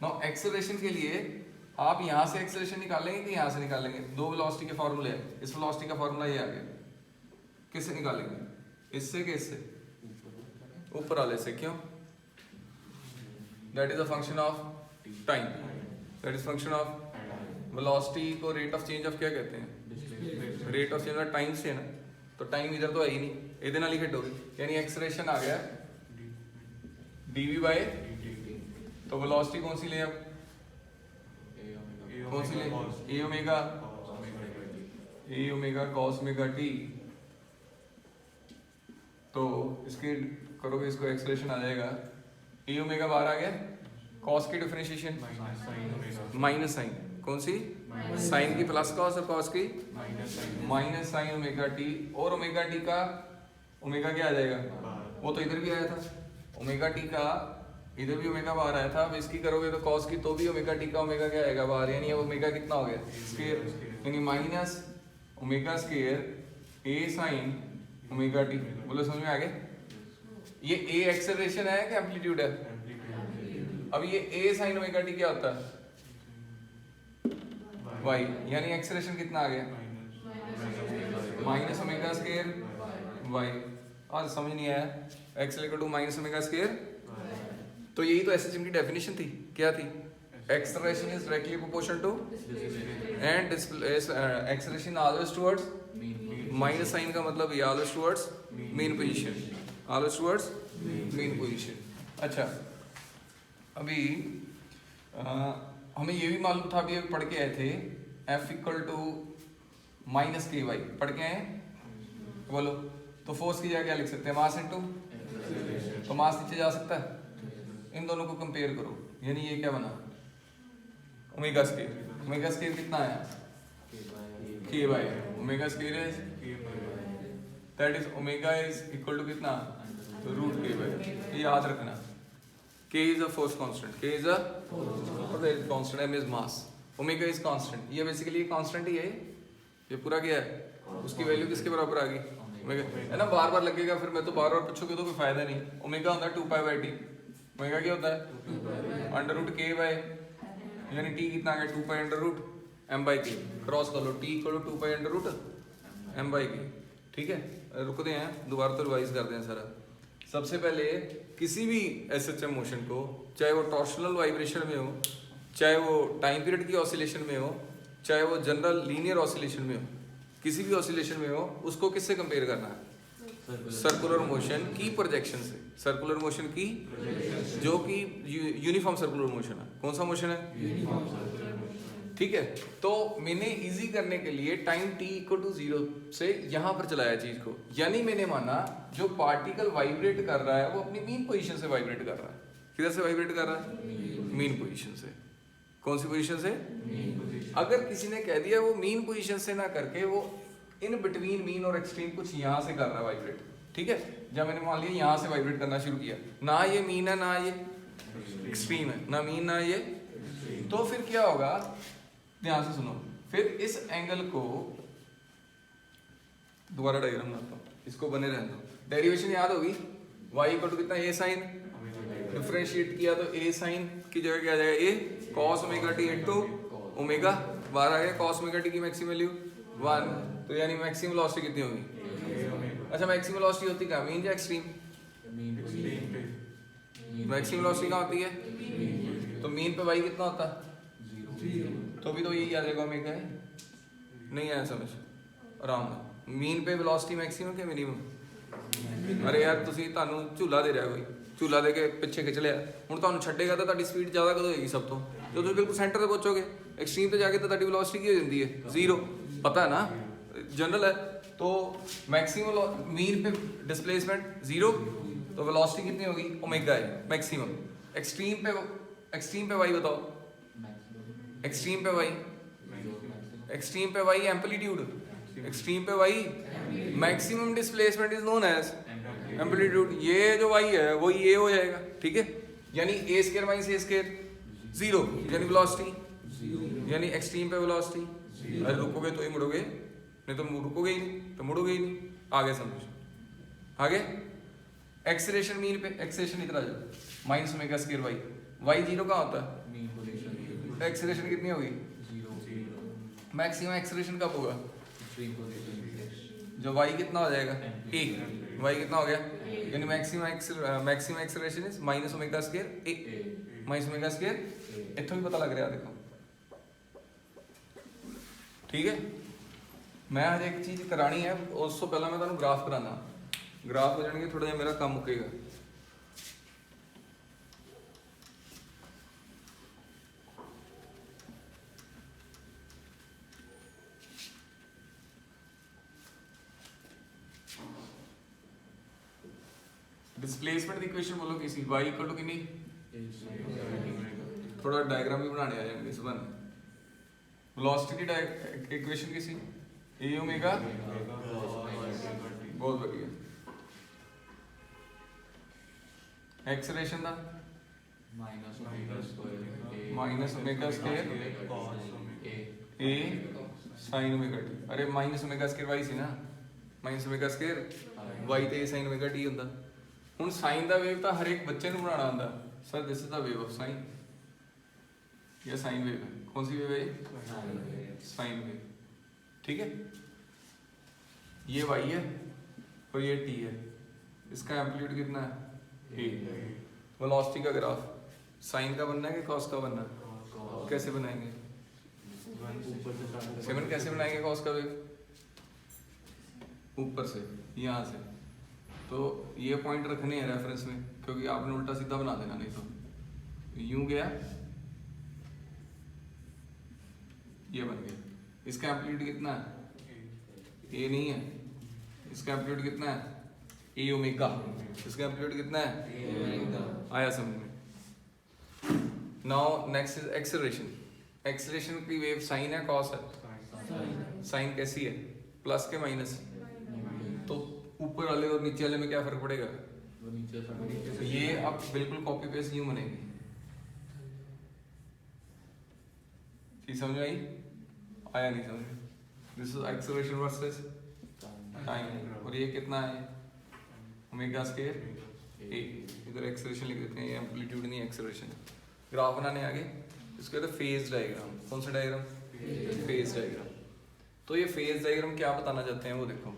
Speaker 1: Now acceleration के लिए आप यहाँ से एक्सेलरेशन निकालेंगे कि यहाँ से निकालेंगे, दो वेलोसिटी के फॉर्मूले हैं, इस वेलोसिटी का फॉर्मूला ये आ गया, किससे निकालेंगे, इससे कि इससे ऊपर वाले से, क्यों, that is a function of time, that is function of velocity को रेट ऑफ चेंज ऑफ क्या कहते हैं, rate of change of time से ना, तो टाइम इधर तो है ही नहीं, ਇਹਦੇ ਨਾਲ ਹੀ ਘਟੋਗੀ, यानी एक्सेलरेशन आ गया dv बाय, तो वेलोसिटी कौन सी ले अब, कौन सी ले ए ओमेगा कॉस ओमेगा टी, तो इसके करोगे इसको एक्सेलरेशन आ जाएगा ए ओमेगा बाहर आ गया, कॉस की डिफरेंशिएशन माइनस साइन, कौन सी साइन की प्लस कॉस और कॉस की माइनस साइन ओमेगा टी, और ओमेगा टी का ओमेगा क्या आ जाएगा, वो तो इधर भी आया था ओमेगा टी का, इधर भी ओमेगा बाहर आया था। अब इसकी करोगे तो कॉस की, तो भी ओमेगा टी का ओमेगा क्या आएगा बाहर, यानी अब ओमेगा कितना हो गया स्क्वायर, यानी minus omega square a sine omega T, बोलो समझ में आ गया। ये ए एक्सेलरेशन है कि एम्पलीट्यूड है, अब ये ए साइन ओमेगा टी क्या होता है वाई, यानी एक्सेलरेशन कितना आ गया माइनस ओमेगा स्क्वायर वाई, और समझ नहीं आया, x equal to minus omega square, तो यही तो एसएचएम की डेफिनेशन थी, क्या थी, acceleration is directly proportional to and acceleration always towards minus sine का मतलब ये always towards mean position, always towards mean position. अच्छा अभी हमें ये भी मालूम था, अभी पढ़ के आए थे F इक्वल टू माइनस के वाई, पढ़ के आए बोलो, तो फोर्स की जगह क्या लिख सकते हैं मास इनटू, तो मास नीचे जा सकता है, इन दोनों को कंपेयर करो, यानी ये क्या बना ओमेगा स्क्वायर, ओमेगा स्क्वायर कितना आया k by, omega square is that is omega is equal to कितना रूट के बाय, ये याद रखना, K is a force constant, K is a force constant, M is mass, omega is constant, ये basically constant ही है, ये पूरा क्या है, उसकी वैल्यू किसके बराबर आ गई ओमेगा, है ना, बार बार लगेगा फिर, मैं तो बार बार पूछोगे तो कोई फायदा नहीं। ओमेगा होता है 2 पाई बाई टी, ओमेगा क्या होता है अंडर रूट के बाय, यानी टी कितना आ गया 2 pi under root M by K, cross कर लो, T equal to 2 pi under root M by K, ठीक है। रुकते हैं, दोबारा तो रिवाइज करते हैं सारा। सबसे पहले किसी भी एसएचएम मोशन को, चाहे वो टॉर्शनल वाइब्रेशन में हो, चाहे वो टाइम पीरियड की ऑसिलेशन में हो, चाहे वो जनरल लीनियर ऑसिलेशन में हो, किसी भी ऑसिलेशन में हो, उसको किससे कंपेयर करना है, सर्कुलर मोशन की प्रोजेक्शन से, सर्कुलर मोशन की जो कि यूनिफॉर्म सर्कुलर मोशन है। कौन सा मोशन है ठीक है, तो मैंने इजी करने के लिए टाइम t इक्वल टू 0 से यहाँ पर चलाया चीज को, यानी मैंने माना जो पार्टिकल वाइब्रेट कर रहा है वो अपनी मीन पोजीशन से वाइब्रेट कर रहा है। किधर से वाइब्रेट कर रहा है? मीन पोजीशन से। कौन सी पोजीशन से? अगर किसी ने कह दिया वो मीन पोजीशन से ना करके वो इन बिटवीन मीन और एक्सट्रीम कुछ यहाँ से कर रहा है वाइब्रेट, ठीक है, जब मैंने मान लिया यहाँ से वाइब्रेट करना शुरू किया, ना ये मीन है ना ये एक्सट्रीम है, ना मीन ना ये, तो फिर क्या होगा, ध्यान से सुनो, फिर इस एंगल को दोबारा डायग्राम बनाता हूँ, इसको बने रहने दो। डेरिवेशन याद होगी, y इक्वल टू कितना ए साइन, डिफरेंशिएट किया तो ए साइन की जगह क्या आ जाएगा, A cos omega T into omega, बाहर आ गया कॉस ओमेगा टी की मैक्सिमम वैल्यू 1, तो यानी मैक्सिमम वेलोसिटी कितनी होगी? अच्छा, मैक्सिमम वेलोसिटी होती क्या, मीन या एक्सट्रीम? मैक्सिमम वेलोसिटी कहाँ होती है? तो मीन पे y कितना होता है? तो भी तो यही आ जाएगा ओमेगा है, नहीं आया समझ, आराम से। मीन पे वेलोसिटी मैक्सिमम के मिनिमम? अरे यार ਤੁਸੀਂ ਤੁਹਾਨੂੰ ਝੂਲਾ ਦੇ ਰਿਹਾ ਕੋਈ, ਝੂਲਾ ਦੇ ਕੇ ਪਿੱਛੇ ਖਿੱਚ ਲਿਆ, ਹੁਣ ਤੁਹਾਨੂੰ ਛੱਡੇਗਾ ਤਾਂ ਤੁਹਾਡੀ ਸਪੀਡ ਜ਼ਿਆਦਾ ਕਦੋਂ ਹੋਏਗੀ ਸਭ ਤੋਂ? ਜਦੋਂ ਤੁਸੀਂ ਬਿਲਕੁਲ ਸੈਂਟਰ ਤੇ ਪਹੁੰਚੋਗੇ, एक्सट्रीम पे जाके तो ਤੁਹਾਡੀ वेलोसिटी ਕੀ ਹੋ ਜਾਂਦੀ ਹੈ? 0, पता है ना, जनरल है। तो मैक्सिमम मीन पे डिस्प्लेसमेंट 0, तो वेलोसिटी कितनी होगी? ओमेगा है मैक्सिमम। एक्सट्रीम पे वाई बताओ, एक्सट्रीम पे वाई, एक्सट्रीम पे वाई एम्पलीट्यूड, एक्सट्रीम पे y maximum displacement is known as amplitude. ये जो वाई है वो ये हो जाएगा, ठीक है, यानी ए स्क्वायर माइनस ए स्क्वायर 0, यानी वेलोसिटी, यानी एक्सट्रीम पे वेलोसिटी, अरे रुकोगे तो ही मुड़ोगे, नहीं तो रुकोगे ही नहीं, तो मुड़ोगे ही नहीं। आगे समझो, आगे एक्सेलरेशन मीन पे, एक्सेलरेशन इतना जाओ minus omega square y, y 0 कहाँ होता है? एक्सेलरेशन कितनी होगी? 0। मैक्सिमम एक्सेलरेशन कब होगा? जो वाई कितना हो जाएगा? 1, वाई कितना हो गया? यानी maximum acceleration is minus omega square A, minus omega square, इतना भी पता लग रहा है देखो, ठीक है। मैं आज एक चीज करानी है, उस तो पहला मैं तुहानू ग्राफ कराना, ग्राफ हो जाएंगे थोड़ा जिहा मेरा काम मुकेगा। डिस्प्लेसमेंट की इक्वेशन बोलो किसी, y इक्वल टू कितनी, थोड़ा डायग्राम भी बनाने आ जाएंगे इस बन। वेलोसिटी की इक्वेशन किसी, ए ओमेगा, बहुत बढ़िया। एक्सेलरेशन दा minus omega square a sine omega t, अरे माइनस ओमेगा स्क्वायर वाई सी ना, माइनस ओमेगा स्क्वायर वाई ते साइन ओमेगा टी हुंदा। हुण साइन दा वेव तां हर एक बच्चे नूं बनाना आंदा, sir this is the wave of sine, ये साइन वेव है, कौन सी वेव है? साइन वेव, ठीक है। ये वाई है और ये टी है, इसका एम्पलीट्यूड कितना है? ए। वेलोसिटी का ग्राफ साइन का बनना है कि कॉस का बनना है? कैसे बनाएंगे? 7 कैसे बनाएंगे कॉस का वेव? ऊपर से, यहाँ से, तो ये पॉइंट रखने हैं रेफरेंस में, क्योंकि आपने उल्टा सीधा बना देना, नहीं तो यूं गया, ये बन गया। इसका एम्पलीट्यूड कितना है? ए नहीं है, इसका एम्पलीट्यूड कितना है? ए ओमेगा, इसका एम्पलीट्यूड कितना है? ए ओमेगा। आया समझ में? Now next is acceleration. Acceleration की वेव साइन है कॉस है? साइन कैसी है? प्लस के माइनस? तो ऊपर वाले और नीचे वाले में क्या फर्क पड़ेगा? तो ये अब बिल्कुल कॉपी पेस्ट यूं बनेगी, चीज समझ में आई? आया नहीं समझ? This is acceleration versus time, और ये कितना है? ओमेगा स्क्वायर ए। इधर एक्सेलरेशन लिख देते हैं, ये एम्पलीट्यूड नहीं एक्सेलरेशन। ग्राफ बनाने आगे, इसको कहते हैं फेज डायग्राम। कौन सा डायग्राम? Phase diagram. तो ये फेज डायग्राम क्या बताना चाहते हैं वो देखो,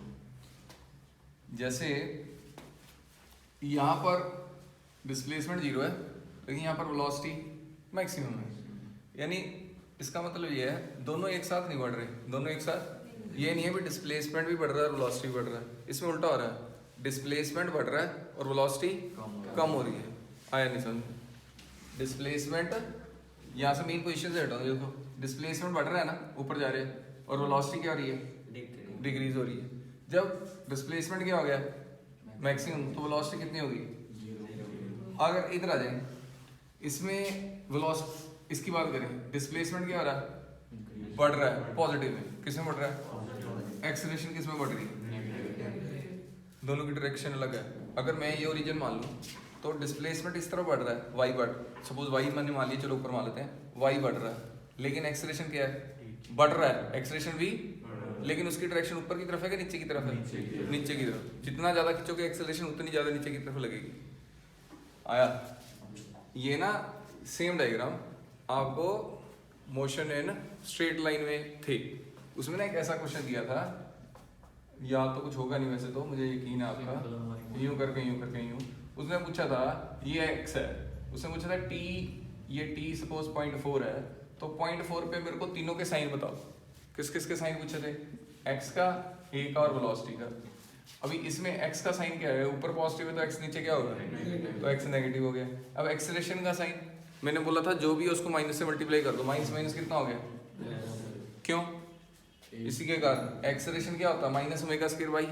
Speaker 1: जैसे यहाँ पर डिस्प्लेसमेंट 0 है, लेकिन यहाँ पर वेलोसिटी मैक्सिमम है, यानी इसका मतलब ये है दोनों एक साथ नहीं बढ़ रहे, दोनों एक साथ, ये नहीं है भी डिस्प्लेसमेंट भी बढ़ रहा है और वेलोसिटी भी बढ़ रहा है, इसमें उल्टा हो रहा है, डिस्प्लेसमेंट बढ़ रहा है और वेलोसिटी कम हो रही है। आया नहीं समझ? डिस्प्लेसमेंट यहाँ से मेन पोजीशन से हटाओ, देखो डिस्प्लेसमेंट बढ़ रहा है ना, ऊपर जा रहे हैं, और वेलोसिटी क्या हो रही है, डिक्रीज हो रही है। जब डिस्प्लेसमेंट क्या हो गया मैक्सिमम, तो वेलोसिटी कितनी होगी। अगर इधर आ जाए, इसमें वेलोसिटी, इसकी बात करें, डिस्प्लेसमेंट क्या हो रहा है, बढ़ रहा है पॉजिटिव में। किस में बढ़ रहा है, एक्सेलरेशन किस में बढ़ रही है, दोनों की डायरेक्शन अलग है। अगर मैं ये ओरिजिन मान लूँ तो डिस्प्लेसमेंट इस तरफ बढ़ रहा है, वाई बढ़, सपोज वाई मैंने मान लिया, चलो ऊपर मान लेते हैं, वाई बढ़ रहा है, लेकिन एक्सेलरेशन क्या है, बढ़ रहा है, एक्सेलरेशन भी, लेकिन उसकी डायरेक्शन ऊपर की तरफ है कि नीचे की तरफ है, नीचे की तरफ। जितना ज्यादा खींचोगे एक्सेलरेशन उतनी ज्यादा नीचे की तरफ लगेगी। आया, ये ना सेम डायग्राम आपको मोशन इन स्ट्रेट लाइन में थे, उसमें ना एक ऐसा क्वेश्चन दिया था, याद तो कुछ होगा नहीं वैसे तो, मुझे यकीन है आपका, यूं करके यूं करके यूं, उसने पूछा था ये x है, उसने पूछा था t, ये t सपोज 0.4 है, तो 0.4 पे मेरे को तीनों के साइन बताओ। किस किस के साइन पूछे थे, x का, a का और वेलोसिटी का। अभी इसमें x का साइन क्या है, ऊपर पॉजिटिव है तो x नीचे क्या होगा, तो x नेगेटिव हो गया। अब एक्सेलरेशन का साइन मैंने बोला था जो भी है उसको माइनस से मल्टीप्लाई कर दो, माइनस माइनस कितना हो गया, क्यों, इसी के कारण एक्सेलरेशन क्या होता है minus omega square y.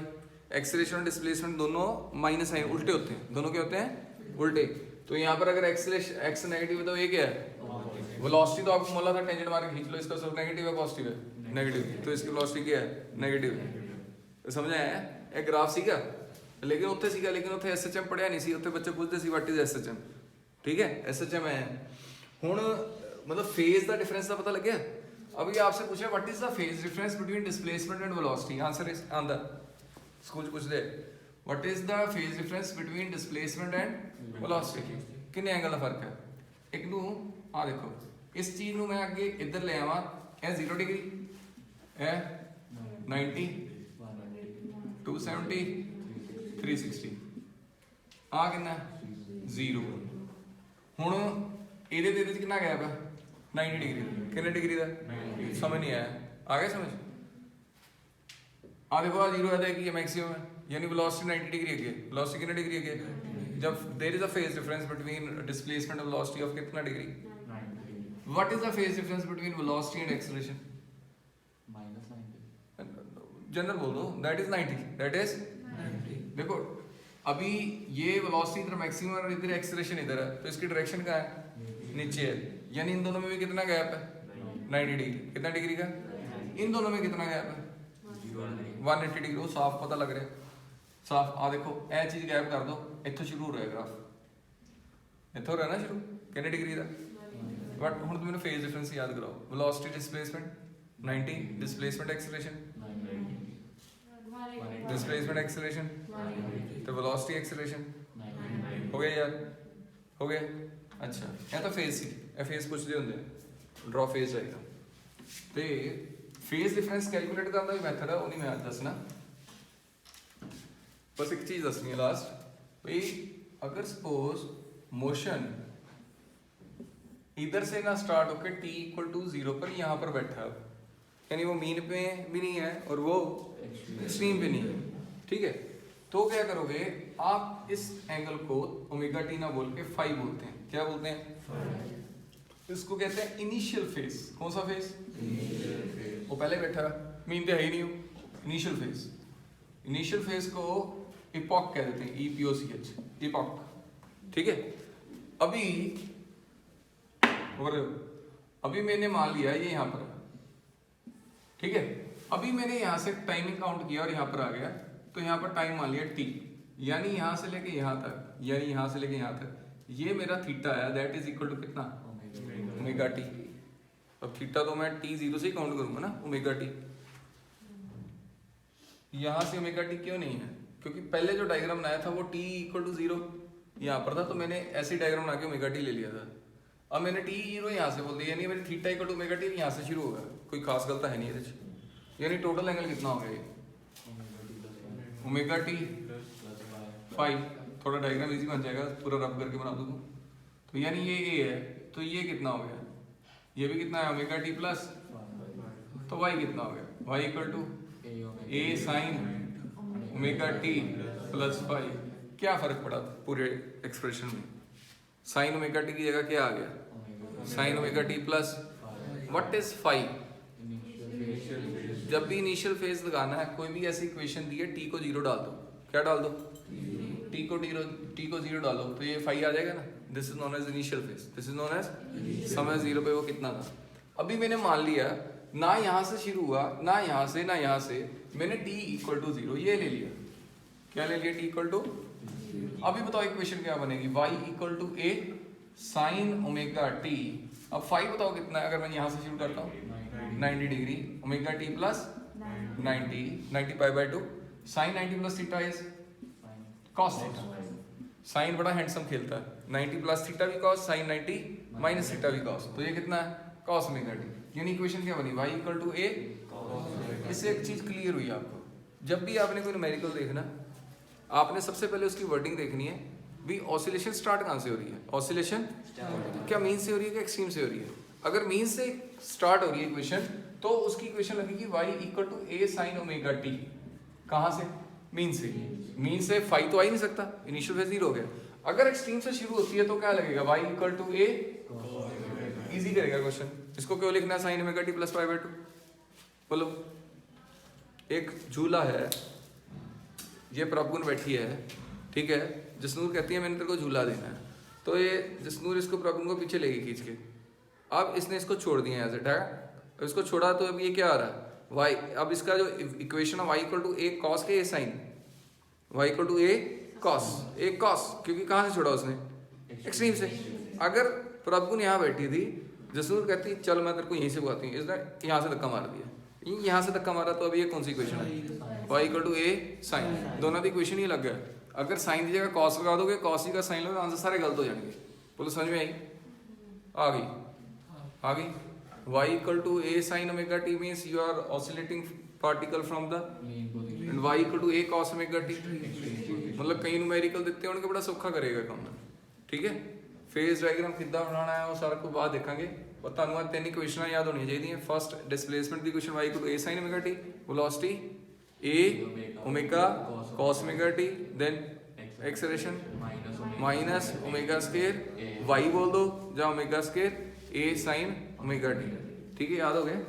Speaker 1: Acceleration और डिस्प्लेसमेंट दोनों माइनस साइन उल्टे होते हैं, दोनों क्या होते हैं, उल्टे। तो यहाँ पर अगर एक्सेलरेशन एक्स नेगेटिव है तो ये क्या है, वेलोसिटी तो आपको बोला था टेंजेंट मार के खींच लो, इसका सब नेगेटिव है पॉजिटिव है, नेगेटिव, तो इसकी वेलोसिटी क्या है, नेगेटिव है। समझ आया, एक ग्राफ सीखा, लेकिन उत्थे सीखा, लेकिन उत्थे एसएचएम पढ़िया नहीं सी, उत्थे बच्चे पूछते सी व्हाट इज एसएचएम, ठीक है, एसएचएम है। हुण मतलब फेज दा डिफरेंस दा पता लग गया। अभी आपसे पूछा what is the phase difference between displacement and velocity, answer is आंदा स्कूल पूछ दे, what is the phase difference between displacement and velocity, कितने एंगल का फर्क है। एक नू आ देखो, इस चीज नू मैं आगे इधर ले आवा, ए 0 डिग्री है 90 270 360 आ कितना 0। हुण ਇਹਦੇ ਦੇ ਵਿੱਚ ਕਿੰਨਾ ਗੈਪ ਹੈ 90 डिग्री, कितने डिग्री ਦਾ समझ नहीं आया, आ गया समझ। आ देखो आ 0 है कि ये मैक्सिमम है, यानी वेलोसिटी 90 डिग्री है, वेलोसिटी कितने डिग्री है, जब there is a phase difference between displacement और वेलोसिटी ऑफ कितना degree, what is the phase difference between velocity and acceleration, general बोल दो, दैट इज 90, दैट इज 90। देखो अभी ये वेलोसिटी इधर मैक्सिमम और इधर एक्सेलरेशन इधर है, तो इसकी डायरेक्शन क्या है, नीचे है, यानी इन दोनों में भी कितना गैप है 90 डिग्री, कितना डिग्री का, इन दोनों में कितना गैप है 180 डिग्री, वो साफ पता लग रहा है, साफ। आ देखो ए चीज गैप कर दो, इत्थों शुरू हो रहा है ग्राफ, इत्थों रहा ना शुरू, कितने डिग्री का, बट हुण तुम मैंने फेज डिफरेंस याद कराओ, velocity displacement 90, displacement acceleration, displacement acceleration तो वेलोसिटी एक्सेलरेशन, हो गया यार, हो गया। अच्छा ਇਹ ਤਾਂ ਫੇਜ਼ ਸੀ, ਇਹ ਫੇਜ਼ ਪੁੱਛਦੇ ਹੁੰਦੇ ਆ, ਡਰਾ ਫੇਜ਼ ਚਾਹੀਦਾ। ਤੇ ਫੇਜ਼ ਡਿਫਰੈਂਸ ਕੈਲਕੂਲੇਟ ਕਰਨ ਦਾ ਵੀ ਮੈਥਡ ਹੈ, ਉਹ ਨਹੀਂ ਮੈਂ ਅੱਜ ਦੱਸਣਾ, बस एक चीज दसनी है लास्ट भाई, अगर सपोज मोशन इधर से ना स्टार्ट होकर t इक्वल टू 0 पर यहाँ पर बैठा है, यानी वो मीन पे भी नहीं है और वो एक्सट्रीम पे नहीं है, ठीक है, तो क्या करोगे आप इस एंगल को ओमेगा टी ना बोल के फाई बोलते हैं, क्या बोलते हैं, इसको कहते हैं इनिशियल फेज। कौन सा फेज, वो पहले बैठा मीन तो है ही नहीं हो, इनिशियल फेज, इनिशियल फेज को इपॉक कह देते हैं, EPOCH, इपॉक, ठीक है। अभी और अभी मैंने मान लिया ये यहाँ पर, ठीक है, अभी मैंने यहाँ से टाइमिंग काउंट किया और यहाँ पर आ गया, तो यहाँ पर टाइम मान लिया t, यानी यहाँ से लेके यहाँ तक, यानी यहाँ से लेके यहाँ तक, ये मेरा थीटा है, दैट इज इक्वल टू कितना ओमेगा टी। अब थीटा तो मैं t0 से ही काउंट करूंगा ना, ओमेगा टी, यहाँ से ओमेगा टी क्यों नहीं है, क्योंकि पहले जो डायग्राम बनाया था वो t इक्वल टू 0 यहाँ पर था, तो मैंने ऐसी डायग्राम बना के ओमेगा टी ले लिया था। अब मैंने t0 यहाँ से बोल दिया, यानी मेरी theta equal to omega t यहाँ से शुरू होगा, कोई खास गलता है नहीं है, यानी टोटल एंगल कितना हो गया ये ओमेगा टी 5, थोड़ा डायग्राम इजी बन जाएगा, पूरा रब करके बना दूँ तो, यानी ये a है, तो ये कितना हो गया, ये भी कितना है ओमेगा टी प्लस, तो y कितना हो गया, y equal to a sine omega t plus 5। क्या फर्क पड़ा पूरे एक्सप्रेशन में, साइन ओमेगा टी की जगह क्या आ गया sine omega t plus what is phi. जब भी इनिशियल फेज लगाना है, कोई भी ऐसी इक्वेशन दी है, टी को जीरो डाल दो। क्या डाल दो? टी को जीरो डालो तो ये फाई आ जाएगा ना। This is known as initial phase, this is known as समय जीरो पे वो कितना था। अभी मैंने मान लिया ना यहाँ से शुरू हुआ, ना यहाँ से, ना यहाँ से, मैंने t इक्वल टू जीरो ये ले लिया। क्या ले लिया? t equal to. अभी बताओ इक्वेशन क्या बनेगी? y equal to a sine omega t। अब फाई बताओ कितना है, अगर मैं यहाँ से शुरू करता हूँ 90 degree, omega t plus 90 pi by 2 sine 90 plus theta is cos theta. Sine बड़ा हैंडसम खेलता है, 90 प्लस थीटा भी कॉस, साइन 90 माइनस थीटा भी कॉस, तो ये कितना है? Cos omega t. यानी इक्वेशन क्या बनी? y equal to a। इससे एक चीज क्लियर हुई आपको, जब भी आपने कोई न्यूमेरिकल देखना, आपने सबसे पहले उसकी वर्डिंग देखनी है भी ऑसिलेशन स्टार्ट कहाँ से हो रही है। ऑसिलेशन क्या मीन से हो रही है, क्या एक्सट्रीम से हो रही है? अगर मीन से स्टार्ट हो रही है इक्वेशन, तो उसकी इक्वेशन लगेगी y equal to a sine omega t. कहाँ से? मीन से। मीन से फाई तो आ ही नहीं सकता, इनिशियल फेज जीरो हो गया। अगर एक्सट्रीम से शुरू होती है तो क्या लगेगा? y equal to a। Easy करेगा क्वेश्चन। इसको क्यों लिखना है? Sine omega t plus pi by 2। बोलो, एक झूला है, ये प्रॉब्लम बैठी है, ठीक है। जसनूर कहती है मैंने तेरे को झूला देना है, तो ये जसनूर इसको प्रॉब्लम को पीछे लेगी खींच के। अब इसने इसको छोड़ दिया यहाँ से, ठीक है। इसको छोड़ा तो अब ये क्या आ रहा है? y। अब इसका जो इक्वेशन है y equal to a cos के a sine, y equal to a cos, क्योंकि कहाँ से छोड़ा उसने? एक्सट्रीम से। अगर प्रॉब्लम यहाँ बैठी थी, जसनूर कहती चल मैं तेरे को यहीं से बुलाती हूँ, इसने यहाँ से धक्का मार दिया, यहाँ से धक्का मारा, तो अब ये कौन सी इक्वेशन है? y equal to a sine. दोनों की इक्वेशन ही लग गया। अगर साइन की जगह कॉस लगा दोगे, कॉस का साइन लगा, आंसर सारे गलत हो जाएंगे। बोलो समझ में आई? आ गई। y equal to a sine omega t means you are oscillating particle from the end y equal to a cos omega t। मतलब कई न्यूमेरिकल देते हैं, उनके बड़ा सौखा करेगा काम, ठीक है। फेज डायग्राम कितना बनाना है वो सारा को बाद देखेंगे। और ਤੁਹਾਨੂੰ ਆ ਤਿੰਨ ਇਕੁਏਸ਼ਨਾਂ ਯਾਦ ਹੋਣੀਆਂ ਚਾਹੀਦੀਆਂ। ਫਸਟ ਡਿਸਪਲੇਸਮੈਂਟ ਦੀ equation y equal to a sin omega t, velocity a omega cos omega t, then acceleration minus omega square y बोल दो ਜਾਂ omega square a sin omega t, ठीक है, याद हो गया।